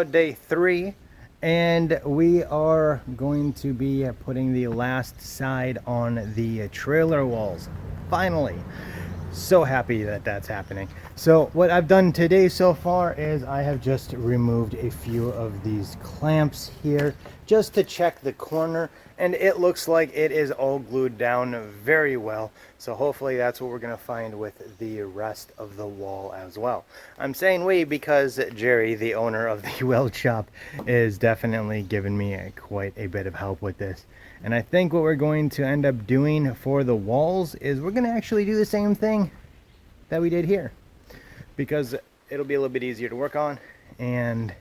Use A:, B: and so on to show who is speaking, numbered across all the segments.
A: Day 3, and we are going to be putting the last side on the trailer walls. Finally, so happy that that's happening. So what I've done today so far is I have just removed a few of these clamps here just to check the corner, and it looks like it is all glued down very well. So hopefully that's what we're going to find with the rest of the wall as well. I'm saying we because Jerry, the owner of the weld shop, is definitely giving me quite a bit of help with this. And I think what we're going to end up doing for the walls is we're going to actually do the same thing that we did here, because it'll be a little bit easier to work on, and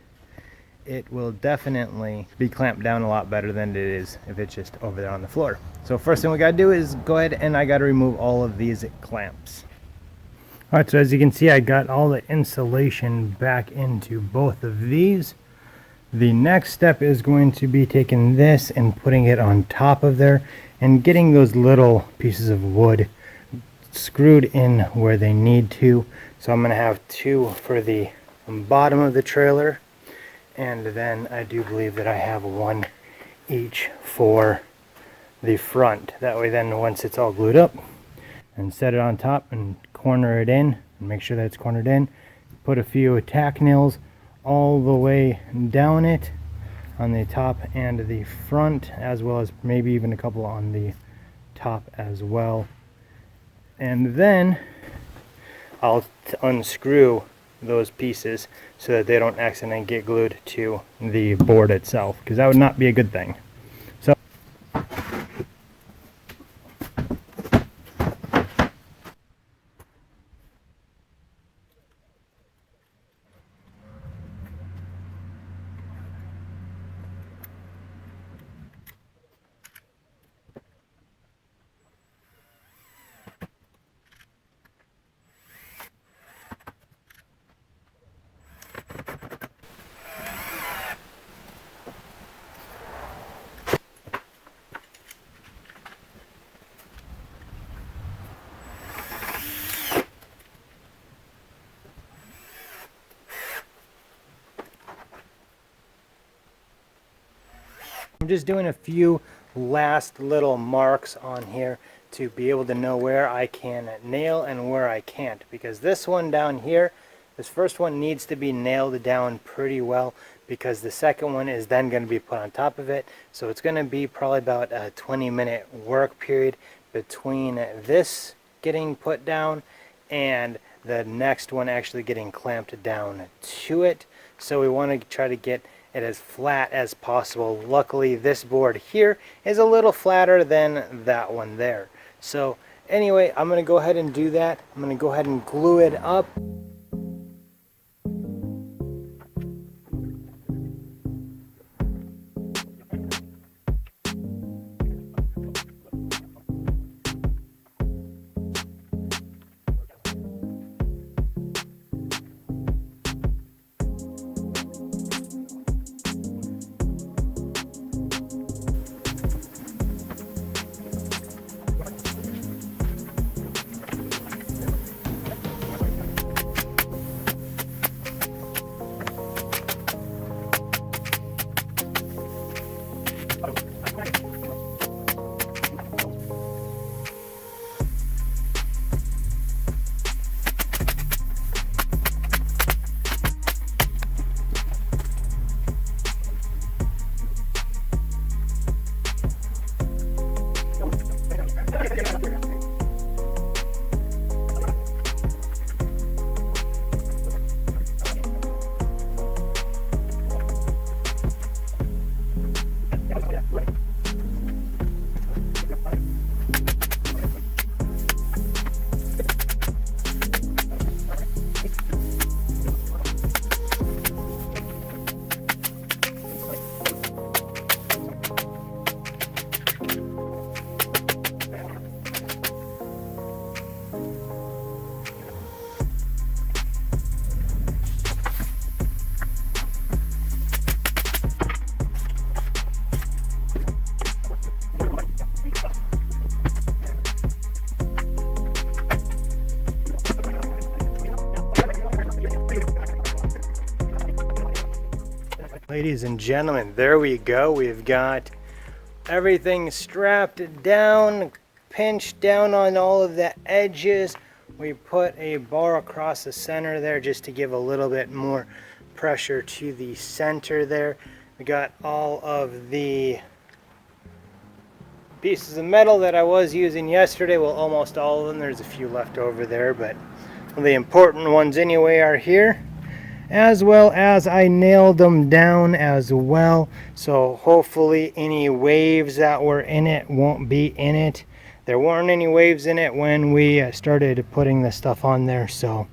A: it will definitely be clamped down a lot better than it is if it's just over there on the floor. So first thing we got to do is go ahead and I got to remove all of these clamps. All right, so as you can see, I got all the insulation back into both of these. The next step is going to be taking this and putting it on top of there and getting those little pieces of wood screwed in where they need to. So I'm going to have 2 for the bottom of the trailer, and then I do believe that I have 1 each for the front. That way then once it's all glued up, and set it on top and corner it in and make sure that it's cornered in, put a few tack nails all the way down it on the top and the front, as well as maybe even a couple on the top as well. And then I'll unscrew those pieces so that they don't accidentally get glued to the board itself, because that would not be a good thing. So I'm just doing a few last little marks on here to be able to know where I can nail and where I can't, because this one down here, this first one needs to be nailed down pretty well, because the second one is then going to be put on top of it. So it's going to be probably about a 20-minute work period between this getting put down and the next one actually getting clamped down to it. So we want to try to get it as flat as possible. Luckily this board here is a little flatter than that one there. So anyway, I'm going to go ahead and do that. I'm going to go ahead and glue it up. Ladies and gentlemen, there we go. We've got everything strapped down, pinched down on all of the edges. We put a bar across the center there just to give a little bit more pressure to the center there. We got all of the pieces of metal that I was using yesterday. Well, almost all of them. There's a few left over there, but the important ones anyway are here. As well as I nailed them down as well, so hopefully any waves that were in it won't be in it. There weren't any waves in it when we started putting the stuff on there, so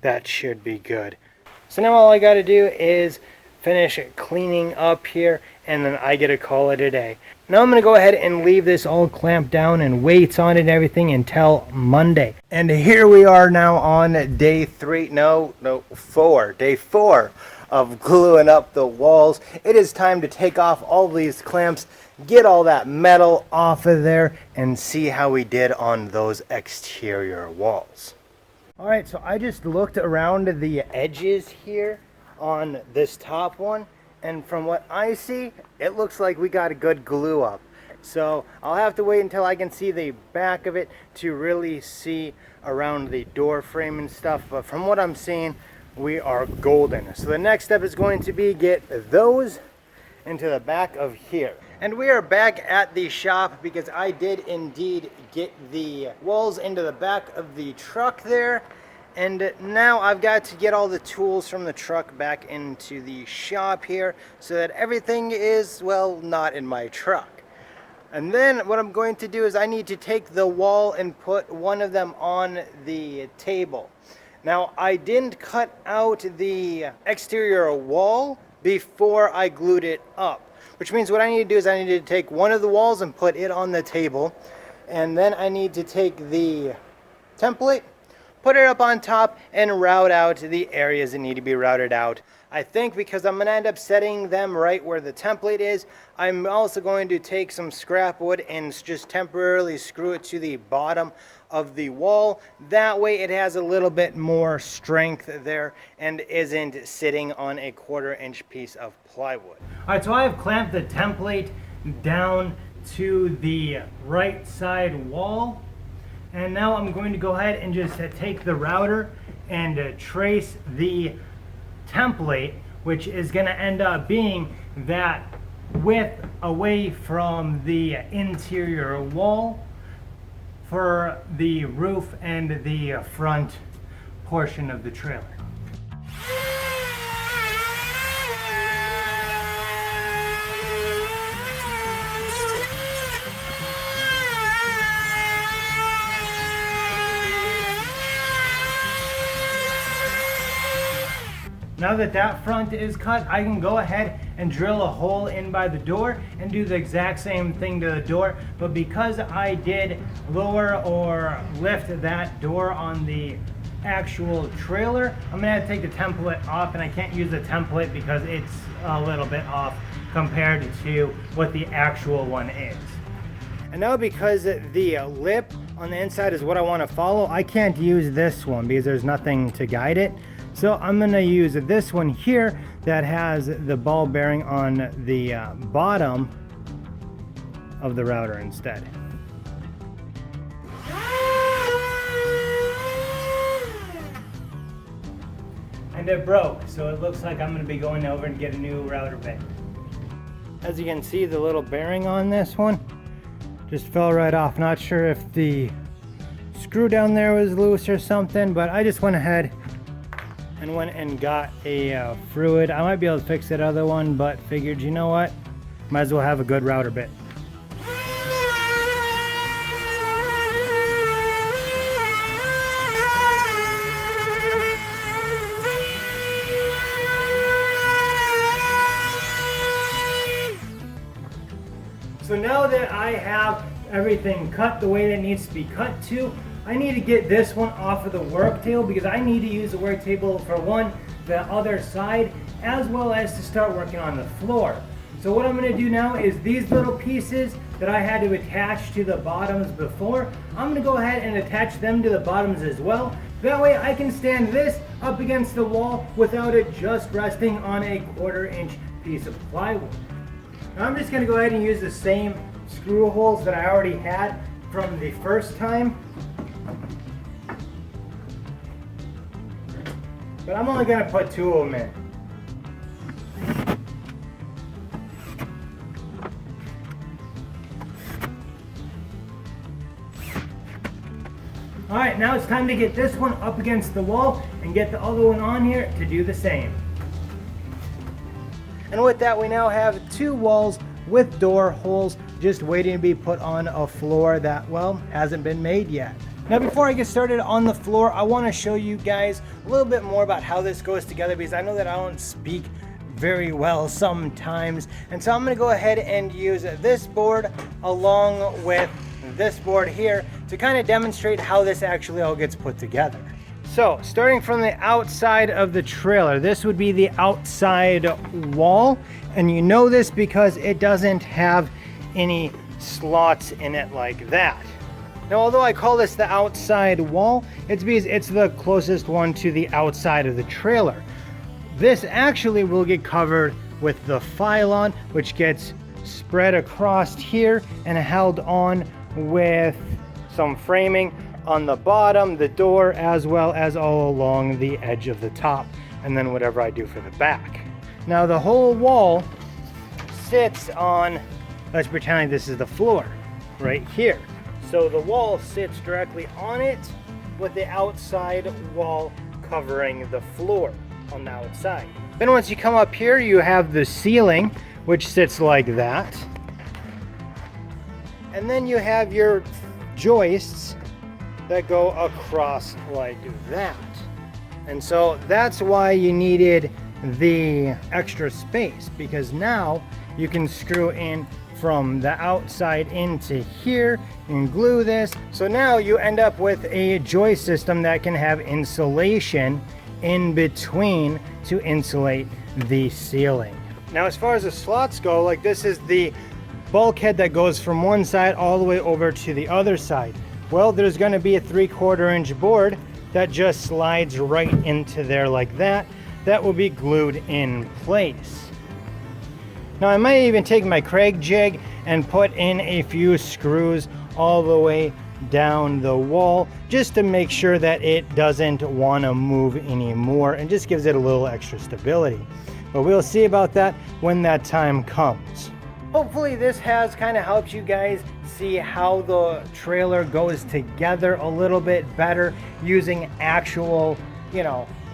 A: that should be good. So now all I got to do is finish cleaning up here, and then I get to call it a day. Now I'm going to go ahead and leave this all clamped down and weights on it and everything until Monday. And here we are now on day 4 of gluing up the walls. It is time to take off all these clamps, get all that metal off of there, and see how we did on those exterior walls. All right, so I just looked around the edges here on this top one, and from what I see, it looks like we got a good glue up. So I'll have to wait until I can see the back of it to really see around the door frame and stuff, but from what I'm seeing, we are golden. So the next step is going to be get those into the back of here. And we are back at the shop because I did indeed get the walls into the back of the truck there. And now I've got to get all the tools from the truck back into the shop here so that everything is, well, not in my truck. And then what I'm going to do is I need to take the wall and put one of them on the table. Now, I didn't cut out the exterior wall before I glued it up, which means what I need to do is I need to take one of the walls and put it on the table. And then I need to take the template, put it up on top, and route out the areas that need to be routed out. I think because I'm going to end up setting them right where the template is, I'm also going to take some scrap wood and just temporarily screw it to the bottom of the wall. That way it has a little bit more strength there and isn't sitting on a 1/4 inch piece of plywood. All right, so I have clamped the template down to the right side wall. And now I'm going to go ahead and just take the router and trace the template, which is going to end up being that width away from the interior wall for the roof and the front portion of the trailer. Now that that front is cut, I can go ahead and drill a hole in by the door and do the exact same thing to the door. But because I did lower or lift that door on the actual trailer, I'm gonna have to take the template off, and I can't use the template because it's a little bit off compared to what the actual one is. And now because the lip on the inside is what I want to follow, I can't use this one because there's nothing to guide it. So I'm going to use this one here that has the ball bearing on the bottom of the router instead. And it broke, so it looks like I'm going to be going over and get a new router bit. As you can see, the little bearing on this one just fell right off. Not sure if the screw down there was loose or something, but I just went ahead and went and got a fluid. I might be able to fix that other one, but figured, you know what, might as well have a good router bit. So now that I have everything cut the way that it needs to be cut to, I need to get this one off of the work table because I need to use the work table for one, the other side, as well as to start working on the floor. So what I'm going to do now is these little pieces that I had to attach to the bottoms before, I'm going to go ahead and attach them to the bottoms as well. That way I can stand this up against the wall without it just resting on a 1/4 inch piece of plywood. Now I'm just going to go ahead and use the same screw holes that I already had from the first time. But I'm only going to put 2 of them in. Alright, now it's time to get this one up against the wall and get the other one on here to do the same. And with that, we now have 2 walls with door holes just waiting to be put on a floor that, well, hasn't been made yet. Now before I get started on the floor, I want to show you guys a little bit more about how this goes together, because I know that I don't speak very well sometimes. And so I'm going to go ahead and use this board along with this board here to kind of demonstrate how this actually all gets put together. So starting from the outside of the trailer, this would be the outside wall. And you know this because it doesn't have any slots in it like that. Now, although I call this the outside wall, it's because it's the closest one to the outside of the trailer. This actually will get covered with the pylon, which gets spread across here and held on with some framing on the bottom, the door, as well as all along the edge of the top, and then whatever I do for the back. Now the whole wall sits on, let's pretend like this is the floor right here. So the wall sits directly on it with the outside wall covering the floor on the outside. Then once you come up here, you have the ceiling, which sits like that. And then you have your joists that go across like that. And so that's why you needed the extra space, because now you can screw in from the outside into here and glue this. So now you end up with a joist system that can have insulation in between to insulate the ceiling. Now as far as the slots go, like this is the bulkhead that goes from one side all the way over to the other side. Well, there's going to be a 3/4 inch board that just slides right into there like that. That will be glued in place. Now I might even take my Craig jig and put in a few screws all the way down the wall just to make sure that it doesn't want to move anymore and just gives it a little extra stability. But we'll see about that when that time comes. Hopefully this has kind of helped you guys see how the trailer goes together a little bit better using actual,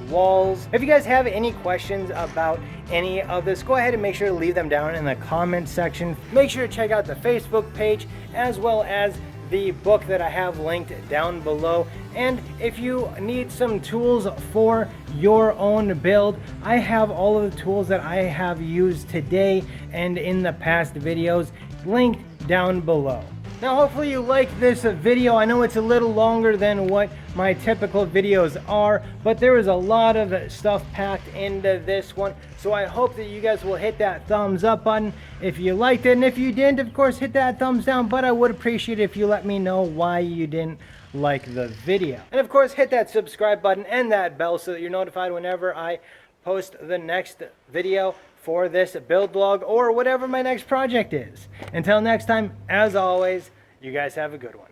A: walls. If you guys have any questions about any of this, go ahead and make sure to leave them down in the comment section. Make sure to check out the Facebook page as well as the book that I have linked down below. And if you need some tools for your own build, I have all of the tools that I have used today and in the past videos linked down below. Now hopefully you like this video. I know it's a little longer than what my typical videos are, but there was a lot of stuff packed into this one. So I hope that you guys will hit that thumbs up button if you liked it. And if you didn't, of course, hit that thumbs down. But I would appreciate it if you let me know why you didn't like the video. And of course, hit that subscribe button and that bell so that you're notified whenever I post the next video for this build vlog or whatever my next project is. Until next time, as always, you guys have a good one.